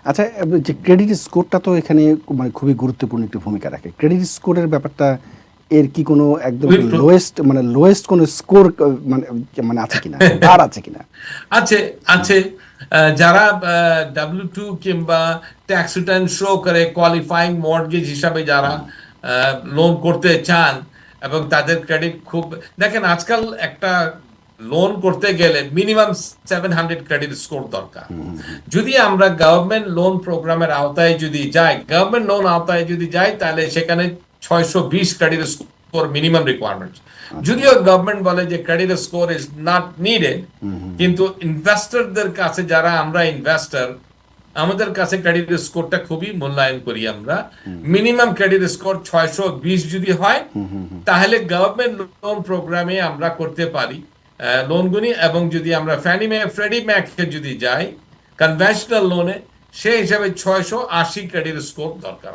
আচ্ছা, যে ক্রেডিট স্কোরটা তো এখানে মানে খুবই গুরুত্বপূর্ণ একটি ভূমিকা রাখে। ক্রেডিট স্কোরের ব্যাপারটা এর কি কোনো একদম লোয়েস্ট কোনো স্কোর মানে মানে আছে কিনা? বার আছে কিনা? আছে, আছে। যারা W2 কিংবা ট্যাক্স রিটার্ন শো করে কোয়ালিফাইং মর্টগেজ হিসাবে যারা লোন করতে চান এবং তাদের ক্রেডিট খুব, দেখেন আজকাল একটা লোন করতে গেলে মিনিমাম 700 ক্রেডিট স্কোর দরকার। যদি আমরা গভর্নমেন্ট লোন প্রোগ্রামের আওতায় যদি যাই, গভর্নমেন্ট লোন আওতায় যদি যাই, তাহলে সেখানে 620 ক্রেডিট স্কোর মিনিমাম রিকোয়ারমেন্ট। আচ্ছা। যদিও গভর্নমেন্ট বলে যে credit score is not needed, কিন্তু ইনভেস্টরদের কাছে, যারা আমরা ইনভেস্টর, আমাদের কাছে ক্রেডিট স্কোরটা খুবই মূল্যায়ন করি আমরা। মিনিমাম ক্রেডিট স্কোর 620 যদি হয়, তাহলে গভর্নমেন্ট লোন প্রোগ্রামে আমরা করতে পারি লোনগুলি। এবং যদি আমরা ফ্যানি ম্যাক ফ্রেডি ম্যাকে যদি যাই কনভেনশনাল লোনে, সেই হিসাবে 680 ক্রেডিট স্কোর দরকার।